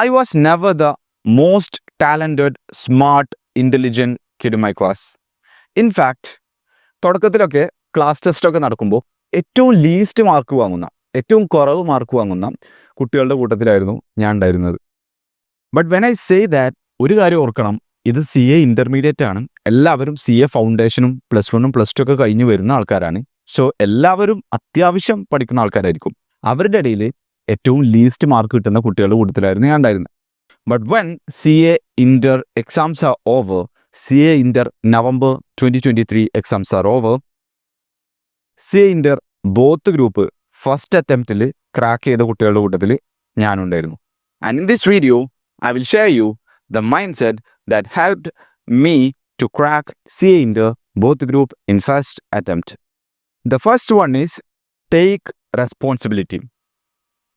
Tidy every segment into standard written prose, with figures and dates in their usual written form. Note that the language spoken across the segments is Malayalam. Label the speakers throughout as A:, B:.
A: I was never the most talented, smart, intelligent kid in my class. In fact, തുടക്കത്തിലൊക്കെ ക്ലാസ് ടെസ്റ്റൊക്കെ നടക്കുമ്പോൾ ഏറ്റവും ലീസ്റ്റ് മാർക്ക് വാങ്ങുന്ന, ഏറ്റവും കുറവ് മാർക്ക് വാങ്ങുന്ന കുട്ടികളുടെ കൂട്ടത്തിലായിരുന്നു ഞാൻ ഉണ്ടായിരുന്നത്. But when I say that, ഒരു കാര്യം ഓർക്കണം, ഇത് CA ഇൻ്റർമീഡിയറ്റ് ആണ്. എല്ലാവരും CA ഫൗണ്ടേഷനും +1 +2 ഒക്കെ കഴിഞ്ഞ് വരുന്ന ആൾക്കാരാണ്. സോ എല്ലാവരും അത്യാവശ്യം പഠിക്കുന്ന ആൾക്കാരായിരിക്കും. അവരുടെ ഇടയിൽ ഏറ്റവും ലീസ്റ്റ് മാർക്ക് കിട്ടുന്ന കുട്ടികളുടെ കൂട്ടത്തിലായിരുന്നു ഞാൻ ഉണ്ടായിരുന്നത്. But when CA Inter exams are over, CA Inter November 2023 exams are over, CA Inter both group first അറ്റംപ്റ്റിൽ ക്രാക്ക് ചെയ്ത കുട്ടികളുടെ കൂട്ടത്തിൽ ഞാനുണ്ടായിരുന്നു. And in this video I will share you the mindset that helped me to crack CA Inter both group in first attempt. The first one is take responsibility.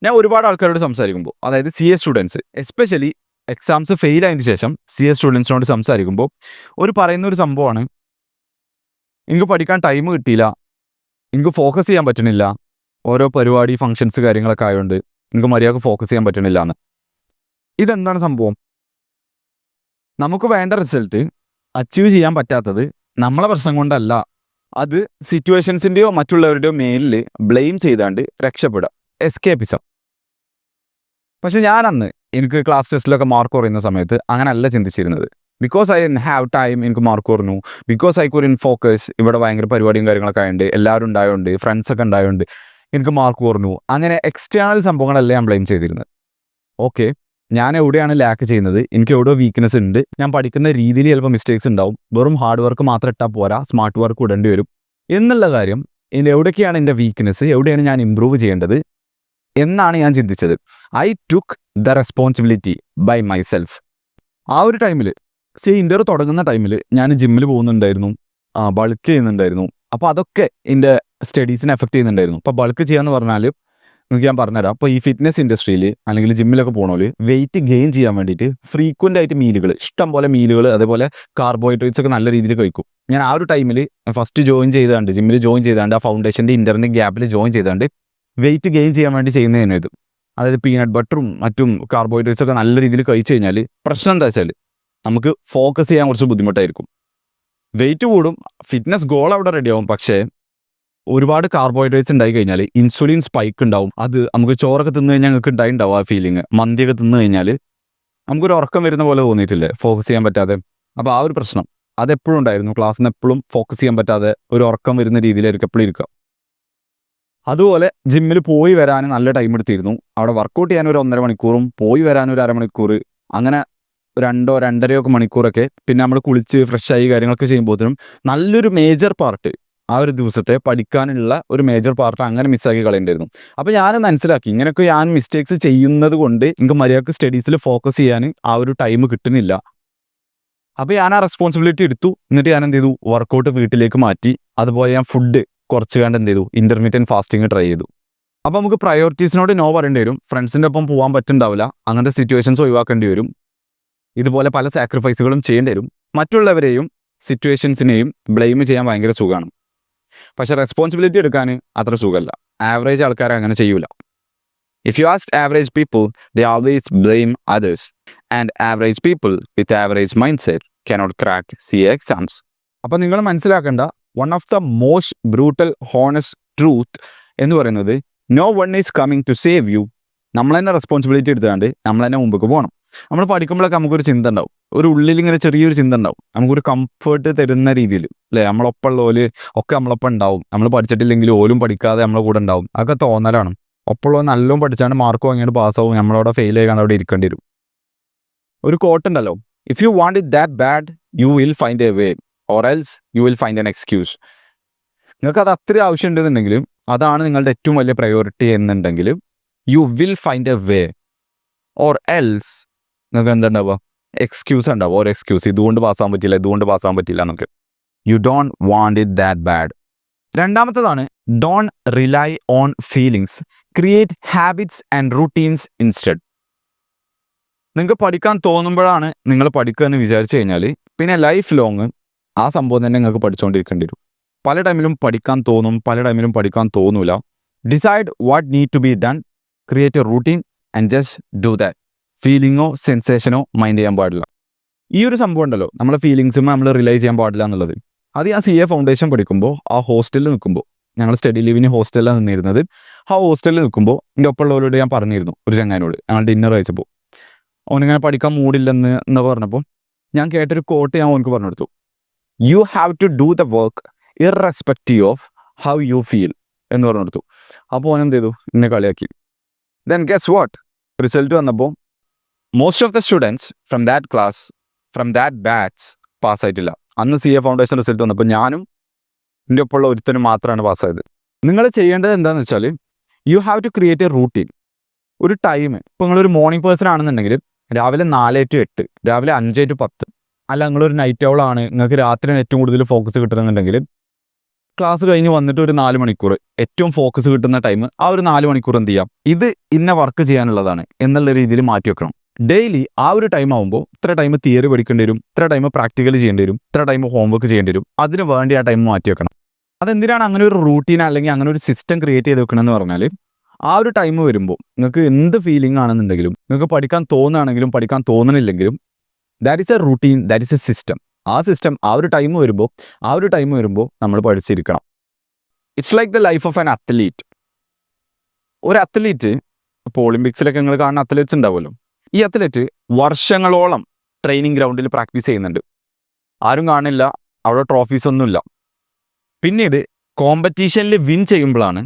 A: ഞാൻ ഒരുപാട് ആൾക്കാരോട് സംസാരിക്കുമ്പോൾ, അതായത് CA students especially exams fail ആയതിനു ശേഷം CA സ്റ്റുഡൻസിനോട് സംസാരിക്കുമ്പോൾ പറയുന്നൊരു സംഭവമാണ്, എനിക്ക് പഠിക്കാൻ ടൈം കിട്ടിയില്ല, എനിക്ക് ഫോക്കസ് ചെയ്യാൻ പറ്റണില്ല, ഓരോ പരിപാടി ഫങ്ഷൻസ് കാര്യങ്ങളൊക്കെ ആയതുകൊണ്ട് എനിക്ക് മര്യാദക്ക് ഫോക്കസ് ചെയ്യാൻ പറ്റണില്ല എന്ന്. ഇതെന്താണ് സംഭവം? നമുക്ക് വേണ്ട റിസൾട്ട് അച്ചീവ് ചെയ്യാൻ പറ്റാത്തത് നമ്മളെ പ്രശ്നം കൊണ്ടല്ല, അത് സിറ്റുവേഷൻസിൻ്റെയോ മറ്റുള്ളവരുടെയോ മേലിൽ ബ്ലെയിം ചെയ്താണ്ട് രക്ഷപ്പെടുക, എസ്കേപ്പിസം. പക്ഷെ ഞാൻ അന്ന് എനിക്ക് ക്ലാസ് ടെസ്റ്റിലൊക്കെ മാർക്ക് കുറയുന്ന സമയത്ത് അങ്ങനെയല്ല ചിന്തിച്ചിരുന്നത്. ബിക്കോസ് ഐ ഹാവ് ടൈം, എനിക്ക് മാർക്ക് കുറഞ്ഞു. Because I could in focus, ഇവിടെ ഭയങ്കര പരിപാടിയും കാര്യങ്ങളൊക്കെ ആയതുകൊണ്ട്, എല്ലാവരും ഉണ്ടായതുകൊണ്ട്, ഫ്രണ്ട്സൊക്കെ ഉണ്ടായതുകൊണ്ട് എനിക്ക് മാർക്ക് കുറഞ്ഞു. അങ്ങനെ എക്സ്റ്റേണൽ സംഭവങ്ങളല്ല ഞാൻ ബ്ലെയിം ചെയ്തിരുന്നത്. ഓക്കെ, ഞാൻ എവിടെയാണ് ലാക്ക് ചെയ്യുന്നത്, എനിക്ക് എവിടെ വീക്ക്നെസ് ഉണ്ട്, ഞാൻ പഠിക്കുന്ന രീതിയിൽ ചിലപ്പോൾ മിസ്റ്റേക്സ് ഉണ്ടാവും, വെറും ഹാർഡ് വർക്ക് മാത്രം ഇട്ടാൽ പോരാ, സ്മാർട്ട് വർക്ക് ഇടേണ്ടി വരും എന്നുള്ള കാര്യം, എവിടേക്കാണ് എൻ്റെ വീക്ക്നെസ്, എവിടെയാണ് ഞാൻ ഇമ്പ്രൂവ് ചെയ്യേണ്ടത് എന്നാണ് ഞാൻ ചിന്തിച്ചത്. I took the responsibility by myself. ആ ഒരു ടൈമിൽ CA Inter തുടങ്ങുന്ന ടൈമിൽ ഞാൻ ജിമ്മിൽ പോകുന്നുണ്ടായിരുന്നു, ബൾക്ക് ചെയ്യുന്നുണ്ടായിരുന്നു. അപ്പോൾ അതൊക്കെ എൻ്റെ സ്റ്റഡീസിനെ എഫക്റ്റ് ചെയ്യുന്നുണ്ടായിരുന്നു. അപ്പോൾ ബൾക്ക് ചെയ്യാന്ന് പറഞ്ഞാൽ നിങ്ങൾക്ക് ഞാൻ പറഞ്ഞുതരാം. അപ്പോൾ ഈ ഫിറ്റ്നസ് ഇൻഡസ്ട്രിയിൽ അല്ലെങ്കിൽ ജിമ്മിലൊക്കെ പോകണോല് വെയിറ്റ് ഗെയിൻ ചെയ്യാൻ വേണ്ടിയിട്ട് ഫ്രീക്വൻ്റ് ആയിട്ട് മീലുകൾ, ഇഷ്ടം പോലെ മീലുകൾ, അതേപോലെ കാർബോഹൈഡ്രേറ്റ്സ് ഒക്കെ നല്ല രീതിയിൽ കഴിക്കും. ഞാൻ ആ ഒരു ടൈമിൽ ഫസ്റ്റ് ജോയിൻ ചെയ്താണ്ട്, ജിമ്മിൽ ജോയിൻ ചെയ്താണ്ട്, ആ ഫൗണ്ടേഷൻ്റെ ഇൻ്ററിൻ്റെ ഗ്യാപ്പിൽ ജോയിൻ ചെയ്താണ്ട് വെയിറ്റ് ഗെയിൻ ചെയ്യാൻ വേണ്ടി ചെയ്യുന്നതിനും ഇത്, അതായത് പീനട്ട് ബട്ടറും മറ്റും കാർബോഹൈഡ്രേറ്റ്സ് ഒക്കെ നല്ല രീതിയിൽ കഴിച്ചു കഴിഞ്ഞാൽ പ്രശ്നം എന്താ വെച്ചാൽ നമുക്ക് ഫോക്കസ് ചെയ്യാൻ കുറച്ച് ബുദ്ധിമുട്ടായിരിക്കും. വെയിറ്റ് കൂടും, ഫിറ്റ്നസ് ഗോൾ അവിടെ റെഡിയാവും. പക്ഷേ ഒരുപാട് കാർബോഹൈഡ്രേറ്റ്സ് ഉണ്ടായി കഴിഞ്ഞാൽ ഇൻസുലിൻ സ്പൈക്ക് ഉണ്ടാവും. അത് നമുക്ക് ചോറൊക്കെ തിന്നു കഴിഞ്ഞാൽ ഞങ്ങൾക്ക് ഉണ്ടാവും ആ ഫീലിംഗ്. മന്തിയൊക്കെ തിന്നു കഴിഞ്ഞാൽ നമുക്കൊരു ഉറക്കം വരുന്ന പോലെ തോന്നിയിട്ടില്ലേ, ഫോക്കസ് ചെയ്യാൻ പറ്റാതെ. അപ്പോൾ ആ ഒരു പ്രശ്നം അതെപ്പോഴും ഉണ്ടായിരുന്നു. ക്ലാസ്സിൽ നിന്ന് എപ്പോഴും ഫോക്കസ് ചെയ്യാൻ പറ്റാതെ ഒരു ഉറക്കം വരുന്ന രീതിയിലായിരിക്കും എപ്പോഴും ഇരിക്കുക. അതുപോലെ ജിമ്മിൽ പോയി വരാൻ നല്ല ടൈം എടുത്തിരുന്നു. അവിടെ വർക്കൗട്ട് ചെയ്യാൻ ഒരു 1.5 മണിക്കൂറും പോയി വരാൻ ഒരു അരമണിക്കൂർ, അങ്ങനെ 2-2.5 മണിക്കൂറൊക്കെ. പിന്നെ നമ്മൾ കുളിച്ച് ഫ്രഷായി കാര്യങ്ങളൊക്കെ ചെയ്യുമ്പോഴത്തേനും നല്ലൊരു മേജർ പാർട്ട്, ആ ഒരു ദിവസത്തെ പഠിക്കാനുള്ള ഒരു മേജർ പാർട്ട് അങ്ങനെ മിസ്സാക്കി കളയേണ്ടിയിരുന്നു. അപ്പോൾ ഞാൻ മനസ്സിലാക്കി, ഇങ്ങനെയൊക്കെ ഞാൻ മിസ്റ്റേക്സ് ചെയ്യുന്നത് കൊണ്ട് എനിക്ക് മര്യാദക്ക് സ്റ്റഡീസിൽ ഫോക്കസ് ചെയ്യാൻ ആ ഒരു ടൈം കിട്ടുന്നില്ല. അപ്പോൾ ഞാൻ ആ റെസ്പോൺസിബിലിറ്റി എടുത്തു. എന്നിട്ട് ഞാൻ എന്ത് ചെയ്തു, വർക്കൗട്ട് വീട്ടിലേക്ക് മാറ്റി. അതുപോലെ ഞാൻ ഫുഡ് കുറച്ച് കണ്ട് എന്ത് ചെയ്തു, ഇൻ്റർമീഡിയറ്റ് ഫാസ്റ്റിംഗ് ട്രൈ ചെയ്തു. അപ്പോൾ നമുക്ക് പ്രയോറിറ്റീസിനോട് നോ പറയേണ്ടി വരും. ഫ്രണ്ട്സിൻ്റെ ഒപ്പം പോകാൻ പറ്റുന്നുണ്ടാവില്ല, അങ്ങനത്തെ സിറ്റുവേഷൻസ് ഒഴിവാക്കേണ്ടി വരും. ഇതുപോലെ പല സാക്രിഫൈസുകളും ചെയ്യേണ്ടി വരും. മറ്റുള്ളവരെയും സിറ്റുവേഷൻസിനെയും ബ്ലെയിം ചെയ്യാൻ ഭയങ്കര സുഖമാണ്, പക്ഷേ റെസ്പോൺസിബിലിറ്റി എടുക്കാൻ അത്ര സുഖമല്ല. ആവറേജ് ആൾക്കാർ അങ്ങനെ ചെയ്യൂല. If you ask average people, they always blame others. And average people with average mindset cannot crack CA എക്സാംസ്. അപ്പോൾ നിങ്ങൾ മനസ്സിലാക്കേണ്ട one of the most brutal honest truth എന്ന് പറയുന്നത്, no one is coming to save you. നമ്മൾ തന്നെ റെസ്പോൺസിബിലിറ്റി എടുത്തുകൊണ്ട് നമ്മൾ തന്നെ മുമ്പേക്ക് പോകണം. നമ്മൾ പഠിക്കുമ്പോഴൊക്കെ നമുക്കൊരു ചിന്ത ഉണ്ടാവും, ഒരു ഉള്ളിൽ ഇങ്ങനെ ചെറിയൊരു ചിന്ത ഉണ്ടാവും, നമുക്കൊരു കംഫേർട്ട് തരുന്ന രീതിയിൽ, അല്ലേ? നമ്മളൊപ്പം ഉള്ളവര് ഒക്കെ നമ്മളൊപ്പം ഉണ്ടാവും. നമ്മൾ പഠിച്ചിട്ടില്ലെങ്കിൽ ഓലും പഠിക്കാതെ നമ്മളെ കൂടെ ഉണ്ടാവും. അതൊക്കെ തോന്നലാണ്. ഒപ്പമുള്ള നല്ലോണം പഠിച്ചാണ്ട് മാർക്ക് വാങ്ങിയിട്ട് പാസ്സാവും, നമ്മളവിടെ ഫെയിൽ ആയിക്കാണ്ട് അവിടെ ഇരിക്കേണ്ടി വരും. ഒരു കോട്ട് ഉണ്ടല്ലോ, if you want it that bad you will find a way or else you will find N excuse. നിങ്ങൾക്ക് അത് അത്ര ആവശ്യമുണ്ടെന്നുണ്ടെങ്കിലും, അതാണ് നിങ്ങളുടെ ഏറ്റവും വലിയ പ്രയോറിറ്റി എന്നുണ്ടെങ്കിലും, you will find a way or else നിങ്ങൾക്ക് എന്തുണ്ടാവുക, എക്സ്ക്യൂസ് ഉണ്ടാവും. ഓരോ എക്സ്ക്യൂസ്, ഇതുകൊണ്ട് പാസ്സാൻ പറ്റില്ല, ഇതുകൊണ്ട് പാസ്സാൻ പറ്റില്ല എന്നൊക്കെ. You don't want it that bad. രണ്ടാമത്തതാണ്, don't rely on feelings, create habits and routines instead. നിങ്ങൾക്ക് പഠിക്കാൻ തോന്നുമ്പോഴാണ് നിങ്ങൾ പഠിക്കുക എന്ന് വിചാരിച്ചു കഴിഞ്ഞാൽ പിന്നെ ലൈഫ് ലോങ് ആ സംഭവം തന്നെ നിങ്ങൾക്ക് പഠിച്ചുകൊണ്ടിരിക്കേണ്ടി വരും. പല ടൈമിലും പഠിക്കാൻ തോന്നും, പല ടൈമിലും പഠിക്കാൻ തോന്നൂല. Decide what need to be done, create a routine and just do that. ഫീലിങ്ങോ സെൻസേഷനോ മൈൻഡ് ചെയ്യാൻ പാടില്ല. ഈ ഒരു സംഭവം ഉണ്ടല്ലോ, നമ്മളെ ഫീലിങ്സും നമ്മൾ റിലൈസ് ചെയ്യാൻ പാടില്ല എന്നുള്ളത്. അത് ഞാൻ CA ഫൗണ്ടേഷൻ പഠിക്കുമ്പോൾ ആ ഹോസ്റ്റലിൽ നിൽക്കുമ്പോൾ, ഞങ്ങൾ സ്റ്റഡി ലീവിന് ഹോസ്റ്റലിലാണ് നിന്നിരുന്നത്. ആ ഹോസ്റ്റലിൽ നിൽക്കുമ്പോൾ എൻ്റെ ഒപ്പമുള്ളവരോട് ഞാൻ പറഞ്ഞിരുന്നു, ഒരു ചങ്ങാനോട് ഞങ്ങൾ ഡിന്നർ കഴിച്ചപ്പോൾ, അവനിങ്ങനെ പഠിക്കാൻ മൂടില്ലെന്ന് പറഞ്ഞപ്പോൾ ഞാൻ കേട്ടൊരു കോട്ട് ഞാൻ അവനക്ക് പറഞ്ഞു കൊടുത്തു. You have to do the work irrespective of how you feel എന്ന് പറഞ്ഞു കൊടുത്തു. അപ്പോൾ അവൻ എന്ത് ചെയ്തു, എന്നെ കളിയാക്കി. ദെൻ ഗെസ് വാട്ട്, റിസൾട്ട് വന്നപ്പോൾ most of the students from that class, from that batch പാസ്സായിട്ടില്ല. അന്ന് CA ഫൗണ്ടേഷൻ റിസൾട്ട് വന്നപ്പോൾ ഞാനും എൻ്റെ ഒപ്പമുള്ള ഒരുത്തനും മാത്രമാണ് പാസ്സായത്. നിങ്ങൾ ചെയ്യേണ്ടത് എന്താണെന്ന് വെച്ചാൽ, you have to create a routine, ഒരു ടൈം. ഇപ്പോൾ നിങ്ങളൊരു മോർണിംഗ് പേഴ്സൺ ആണെന്നുണ്ടെങ്കിൽ രാവിലെ 4 to 8, രാവിലെ 5 to 10. അല്ല, നിങ്ങളൊരു നൈറ്റ് ഔൾ ആണ്, നിങ്ങൾക്ക് രാത്രിയാണ് ഏറ്റവും കൂടുതൽ ഫോക്കസ് കിട്ടുന്നുണ്ടെങ്കിൽ ക്ലാസ് കഴിഞ്ഞ് വന്നിട്ട് ഒരു 4 മണിക്കൂർ ഏറ്റവും ഫോക്കസ് കിട്ടുന്ന ടൈം, ആ ഒരു 4 മണിക്കൂർ എന്ത് ചെയ്യാം, ഇത് ഇന്ന വർക്ക് ചെയ്യാനുള്ളതാണ് എന്നുള്ള രീതിയിൽ മാറ്റി വെക്കണം. ഡെയിലി ആ ഒരു ടൈം ആകുമ്പോൾ ഇത്ര ടൈം തിയറി പഠിക്കേണ്ടി വരും, ഇത്ര ടൈം പ്രാക്ടിക്കൽ ചെയ്യേണ്ടി വരും, ഇത്ര ടൈം ഹോംവർക്ക് ചെയ്യേണ്ടി വരും. അതിന് വേണ്ടി ആ ടൈം മാറ്റി വെക്കണം. അതെന്തിനാണ് അങ്ങനെ ഒരു റൂട്ടീൻ അല്ലെങ്കിൽ അങ്ങനെ ഒരു സിസ്റ്റം ക്രിയേറ്റ് ചെയ്ത് വെക്കണമെന്ന് പറഞ്ഞാൽ, ആ ഒരു ടൈം വരുമ്പോൾ നിങ്ങൾക്ക് എന്ത് ഫീലിംഗ് ആണെന്നുണ്ടെങ്കിലും, നിങ്ങൾക്ക് പഠിക്കാൻ തോന്നുകയാണെങ്കിലും പഠിക്കാൻ തോന്നണില്ലെങ്കിലും, that is a routine, that is a system. ആ സിസ്റ്റം ആ ഒരു ടൈം വരുമ്പോൾ നമ്മൾ പഠിച്ചിരിക്കണം. It's like the life of an athlete. ഒരു അത്ലീറ്റ്, ഇപ്പോൾ ഒളിമ്പിക്സിലൊക്കെ നിങ്ങൾ കാണുന്ന അത്ലറ്റ്സ് ഉണ്ടാവുമല്ലോ, ഈ അത്ലറ്റ് വർഷങ്ങളോളം ട്രെയിനിങ് ഗ്രൗണ്ടിൽ പ്രാക്ടീസ് ചെയ്യുന്നുണ്ട്. ആരും കാണില്ല, അവിടെ ട്രോഫീസ് ഒന്നുമില്ല. പിന്നീട് കോമ്പറ്റീഷനിൽ വിൻ ചെയ്യുമ്പോഴാണ്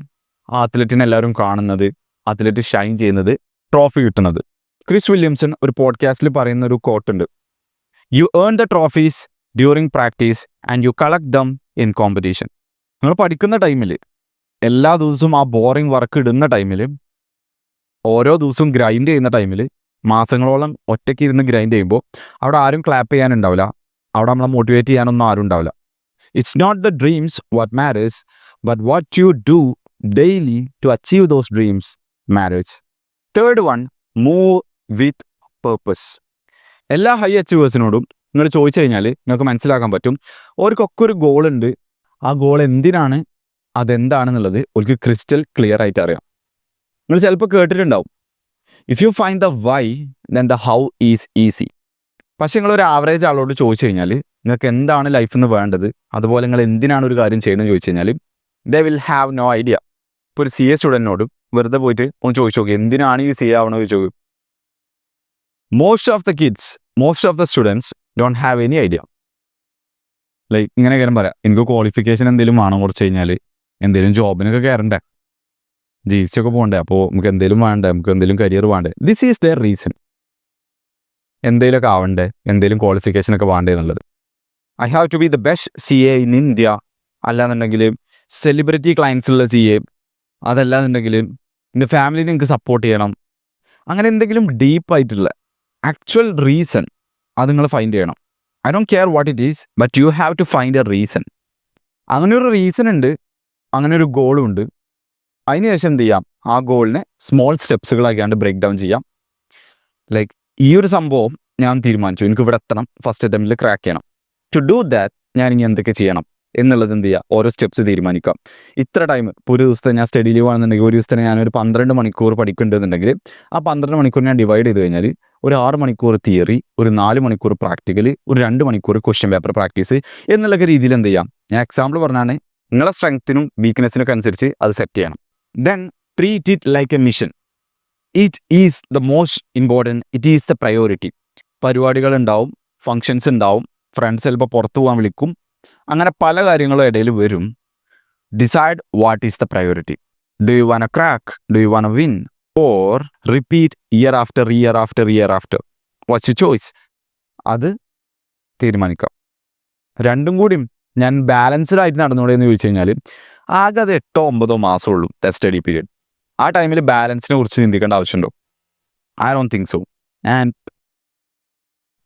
A: ആ അത്ലറ്റിനെ എല്ലാവരും കാണുന്നത്, അത്ലറ്റ് ഷൈൻ ചെയ്യുന്നത്, ട്രോഫി കിട്ടുന്നത്. ക്രിസ് വില്യംസൺ ഒരു പോഡ്കാസ്റ്റിൽ പറയുന്ന ഒരു കോട്ടുണ്ട്, you earn the trophies during practice and you collect them in competition. നിങ്ങൾ പഠിക്കുന്ന ടൈമിൽ, എല്ലാ ദിവസവും ആ ബോറിംഗ് വർക്ക് ഇടുന്ന ടൈമിൽ, ഓരോ ദിവസവും ഗ്രൈൻഡ് ചെയ്യുന്ന ടൈമിൽ, മാസങ്ങളോളം ഒറ്റയ്ക്ക് ഇരുന്ന് ഗ്രൈൻഡ് ചെയ്യുമ്പോൾ അവിടെ ആരും ക്ലാപ്പ് ചെയ്യാനുണ്ടാവില്ല, അവിടെ നമ്മളെ മോട്ടിവേറ്റ് ചെയ്യാനൊന്നും ആരും ഉണ്ടാവില്ല. It's not the dreams what matters, but what you do daily to achieve those dreams matters. Third one, move with purpose. എല്ലാ ഹൈ അച്ചീവേഴ്സിനോടും നിങ്ങൾ ചോദിച്ചു കഴിഞ്ഞാൽ നിങ്ങൾക്ക് മനസ്സിലാക്കാൻ പറ്റും, അവർക്കൊക്കെ ഒരു ഗോളുണ്ട്. ആ ഗോൾ എന്തിനാണ്, അതെന്താണെന്നുള്ളത് അവർക്ക് ക്രിസ്റ്റൽ ക്ലിയർ ആയിട്ട് അറിയാം. നിങ്ങൾ ചിലപ്പോൾ കേട്ടിട്ടുണ്ടാവും, if you find the why then the how is easy. പക്ഷേ നിങ്ങളൊരു ആവറേജ് ആളോട് ചോദിച്ചു കഴിഞ്ഞാൽ നിങ്ങൾക്ക് എന്താണ് ലൈഫിൽ നിന്ന് വേണ്ടത്, അതുപോലെ നിങ്ങൾ എന്തിനാണ് ഒരു കാര്യം ചെയ്യുന്നത് ചോദിച്ചു കഴിഞ്ഞാൽ they will have no idea. ഇപ്പോൾ ഒരു CA സ്റ്റുഡൻറ്റിനോടും വെറുതെ പോയിട്ട് ഒന്ന് ചോദിച്ചു നോക്കി, എന്തിനാണ് ഈ CA ആവണമെന്ന് ചോദിച്ചു. Most of the students don't have any idea. Like ഇങ്ങനെ കാര്യം പറയാം, എനിക്ക് ക്വാളിഫിക്കേഷൻ എന്തെങ്കിലും വേണം, കുറച്ച് കഴിഞ്ഞാൽ എന്തെങ്കിലും ജോബിനൊക്കെ കയറണ്ടേ, ജീവിച്ചൊക്കെ പോകണ്ടേ, അപ്പോൾ നമുക്ക് എന്തെങ്കിലും വേണ്ടേ, നമുക്ക് എന്തെങ്കിലും കരിയർ വേണ്ടേ. This is their reason. എന്തെങ്കിലുമൊക്കെ ആവണ്ടേ, എന്തെങ്കിലും ക്വാളിഫിക്കേഷനൊക്കെ വേണ്ടേ എന്നുള്ളത്. I have to be the best CA in India, അല്ലാന്നുണ്ടെങ്കിൽ സെലിബ്രിറ്റി ക്ലയൻസുള്ള CA, അതല്ലാന്നുണ്ടെങ്കിൽ എൻ്റെ ഫാമിലിനെ എനിക്ക് സപ്പോർട്ട് ചെയ്യണം. അങ്ങനെ എന്തെങ്കിലും ഡീപ്പായിട്ടുള്ള ആക്ച്വൽ റീസൺ അത് നിങ്ങൾ ഫൈൻഡ് ചെയ്യണം. I don't care what it is, but you have to find a reason. അങ്ങനെ ഒരു റീസൺ ഉണ്ട്, അങ്ങനെ ഒരു ഗോളും ഉണ്ട്. അതിനുശേഷം എന്ത് ചെയ്യാം, ആ ഗോളിനെ സ്മോൾ സ്റ്റെപ്സുകളാക്കിയാണ്ട് ബ്രേക്ക് ഡൗൺ ചെയ്യാം. ലൈക്ക് ഈ ഒരു സംഭവം ഞാൻ തീരുമാനിച്ചു, എനിക്ക് ഇവിടെ എത്തണം, ഫസ്റ്റ് അറ്റംപ്റ്റിൽ ക്രാക്ക് ചെയ്യണം. ടു ഡു ദാറ്റ് ഞാൻ ഇനി എന്തൊക്കെ ചെയ്യണം എന്നുള്ളത് എന്ത് ചെയ്യുക, ഓരോ സ്റ്റെപ്സ് തീരുമാനിക്കാം. ഇത്ര ടൈം, ഇപ്പോൾ ഒരു ദിവസത്തെ ഞാൻ സ്റ്റഡി ലീവ് ആണെന്നുണ്ടെങ്കിൽ ഒരു ദിവസത്തെ ഞാനൊരു 12 മണിക്കൂർ പഠിക്കുന്നുണ്ടെന്നുണ്ടെങ്കിൽ ആ 12 മണിക്കൂർ ഞാൻ ഡിവൈഡ് ചെയ്ത് കഴിഞ്ഞാൽ ഒരു 6 മണിക്കൂർ തിയറി, ഒരു 4 മണിക്കൂർ പ്രാക്ടിക്കൽ, ഒരു 2 മണിക്കൂർ ക്വസ്റ്റ്യൻ പേപ്പർ പ്രാക്ടീസ് എന്നുള്ളൊക്കെ രീതിയിൽ എന്ത് ചെയ്യാം. ഞാൻ എക്സാമ്പിൾ പറഞ്ഞാണ്, നിങ്ങളുടെ സ്ട്രെങ്ത്തിനും വീക്ക്നെസ്സിനൊക്കെ അനുസരിച്ച് അത് സെറ്റ് ചെയ്യണം. Then treat it like A mission. It is the most important, it is the priority. പരിപാടികൾ ഉണ്ടാവും, ഫങ്ഷൻസ് ഉണ്ടാവും, ഫ്രണ്ട്സ് ചിലപ്പോൾ പുറത്തു പോകാൻ വിളിക്കും, അങ്ങനെ പല കാര്യങ്ങളും ഇടയിൽ വരും. Decide what is the priority. Do you want crack, do you want win, or repeat year after year after year after? What's you choice? അത് തീരുമാനിക്കാം. രണ്ടും കൂടിയും ഞാൻ ബാലൻസ്ഡ് ആയിട്ട് നടന്നുകൂടെ എന്ന് ചോദിച്ചു കഴിഞ്ഞാൽ ആകെ അത് 8-9 മാസമുള്ളൂ സ്റ്റഡി പീരീഡ്. ആ ടൈമിൽ ബാലൻസിനെ കുറിച്ച് ചിന്തിക്കേണ്ട ആവശ്യമുണ്ടോ? I don't think so. And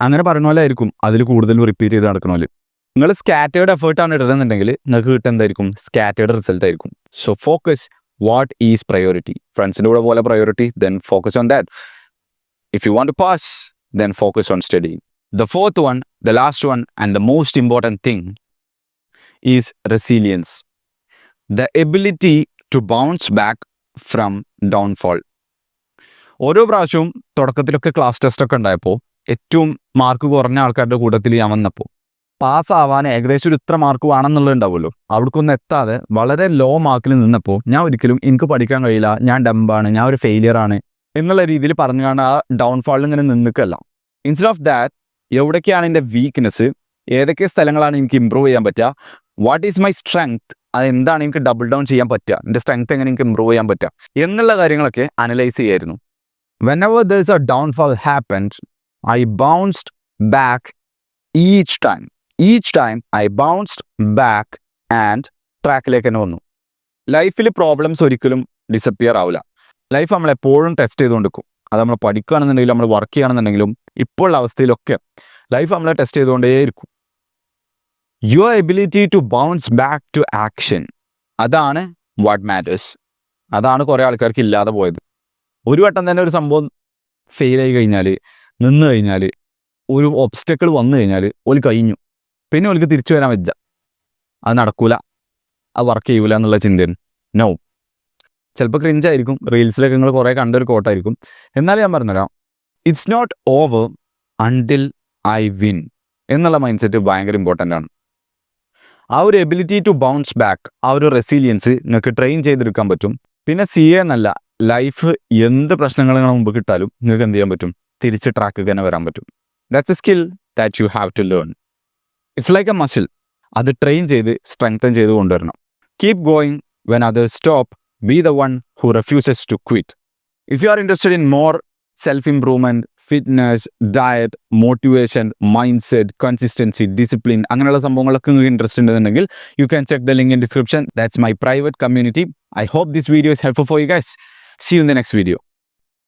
A: അങ്ങനെ പറയുന്ന പോലെ ആയിരിക്കും അതിൽ കൂടുതൽ റിപ്പീറ്റ് ചെയ്ത് നടക്കണ പോലെ. നിങ്ങൾ സ്കാറ്റേർഡ് എഫേർട്ടാണ് ഇടുന്നുണ്ടെങ്കിൽ നിങ്ങൾക്ക് കിട്ടുക എന്തായിരിക്കും, സ്കാറ്റേർഡ് റിസൾട്ട് ആയിരിക്കും. So focus what is priority. ഫ്രണ്ട്സിൻ്റെ കൂടെ പോലെ priority, then focus on that. If you want to pass, then focus on study. The fourth one, the last one, and the most important thing is resilience. The ability to bounce back from downfall. ഓരോ പ്രാവശ്യവും തുടക്കത്തിലൊക്കെ ക്ലാസ് ടെസ്റ്റ് ഒക്കെ ഉണ്ടായപ്പോൾ ഏറ്റവും മാർക്ക് കുറഞ്ഞ ആൾക്കാരുടെ കൂട്ടത്തിൽ ഞാൻ വന്നപ്പോൾ പാസ്സാവാൻ ഏകദേശം ഒരു ഇത്ര മാർക്ക് വേണമെന്നുള്ളത് ഉണ്ടാവുമല്ലോ, അവിടേക്കൊന്നും എത്താതെ വളരെ ലോ മാർക്കിൽ നിന്നപ്പോൾ ഞാൻ ഒരിക്കലും എനിക്ക് പഠിക്കാൻ കഴിയില്ല, ഞാൻ ഡംബാണ്, ഞാൻ ഒരു ഫെയിലിയറാണ് എന്നുള്ള രീതിയിൽ പറഞ്ഞുകൊണ്ട് ആ ഡൗൺഫാളിൽ ഇങ്ങനെ നിൽക്കല്ല. ഇൻസ്റ്റെഡ് ഓഫ് ദാറ്റ് എവിടേക്കാണ് എൻ്റെ വീക്ക്നെസ്, ഏതൊക്കെ സ്ഥലങ്ങളാണ് എനിക്ക് ഇമ്പ്രൂവ് ചെയ്യാൻ പറ്റുക, വാട്ട് ഈസ് മൈ സ്ട്രെങ്ത്, അതെന്താണ് എനിക്ക് ഡബിൾ ഡൗൺ ചെയ്യാൻ പറ്റുക, എൻ്റെ സ്ട്രെങ്ത് എങ്ങനെ എനിക്ക് ഇമ്പ്രൂവ് ചെയ്യാൻ പറ്റുക എന്നുള്ള കാര്യങ്ങളൊക്കെ അനലൈസ് ചെയ്യായിരുന്നു. Whenever there is a downfall happened, I bounced back each time. Each time I bounced back and ട്രാക്കിലേക്ക് തന്നെ വന്നു. ലൈഫിൽ പ്രോബ്ലംസ് ഒരിക്കലും ഡിസപ്പിയർ ആവില്ല. ലൈഫ് നമ്മളെപ്പോഴും ടെസ്റ്റ് ചെയ്തുകൊണ്ടിരിക്കും. അത് നമ്മൾ പഠിക്കുകയാണെന്നുണ്ടെങ്കിലും നമ്മൾ വർക്ക് ചെയ്യുകയാണെന്നുണ്ടെങ്കിലും ഇപ്പോഴുള്ള അവസ്ഥയിലൊക്കെ ലൈഫ് നമ്മളെ ടെസ്റ്റ് ചെയ്തുകൊണ്ടേയിരിക്കും. Your ability to bounce back to action, അതാണ് വാട്ട് മാറ്റേഴ്സ്. അതാണ് കുറേ ആൾക്കാർക്ക് ഇല്ലാതെ പോയത്. ഒരു വട്ടം തന്നെ ഒരു സംഭവം ഫെയിലായി കഴിഞ്ഞാൽ, നിന്ന് കഴിഞ്ഞാൽ, ഒരു ഒബ്സ്റ്റക്കിൾ വന്നു കഴിഞ്ഞാൽ ഓല് കഴിഞ്ഞു, പിന്നെ ഓൾക്ക് തിരിച്ചു വരാൻ വെച്ച അത് നടക്കൂല, അത് വർക്ക് ചെയ്യൂല എന്നുള്ള ചിന്തയാണ്. നോ, ചിലപ്പോൾ ക്രിഞ്ചായിരിക്കും, റീൽസിലൊക്കെ നിങ്ങൾ കുറേ കണ്ടൊരു കോട്ടായിരിക്കും, എന്നാലും ഞാൻ പറഞ്ഞുതരാം, it's not over until I win എന്നുള്ള മൈൻഡ് സെറ്റ് ഭയങ്കര ഇമ്പോർട്ടൻ്റ് ആണ്. ആ ഒരു എബിലിറ്റി ടു ബൗൺസ് ബാക്ക്, ആ ഒരു റെസിലിയൻസ് നിങ്ങൾക്ക് ട്രെയിൻ ചെയ്തെടുക്കാൻ പറ്റും. പിന്നെ എന്നല്ല, ലൈഫ് എന്ത് പ്രശ്നങ്ങൾ നിങ്ങൾ മുമ്പ് കിട്ടാലും നിങ്ങൾക്ക് എന്ത് ചെയ്യാൻ പറ്റും, തിരിച്ച് ട്രാക്ക് തന്നെ വരാൻ പറ്റും. That's a skill that you have to learn. It's like a muscle, അത് ട്രെയിൻ ചെയ്ത് സ്ട്രെങ്തൻ ചെയ്ത് കൊണ്ടുവരണം. Keep going when others stop, be the one who refuses to quit. If you are interested in more self improvement, fitness, diet, motivation, mindset, consistency, discipline, അങ്ങനെയുള്ള സംഭവങ്ങളൊക്കെ നിങ്ങൾക്ക് ഇൻട്രസ്റ്റ് ഉണ്ടെന്നുണ്ടെങ്കിൽ you can check the link in description. That's my private community. I hope this video is helpful for you guys. See you in the next video.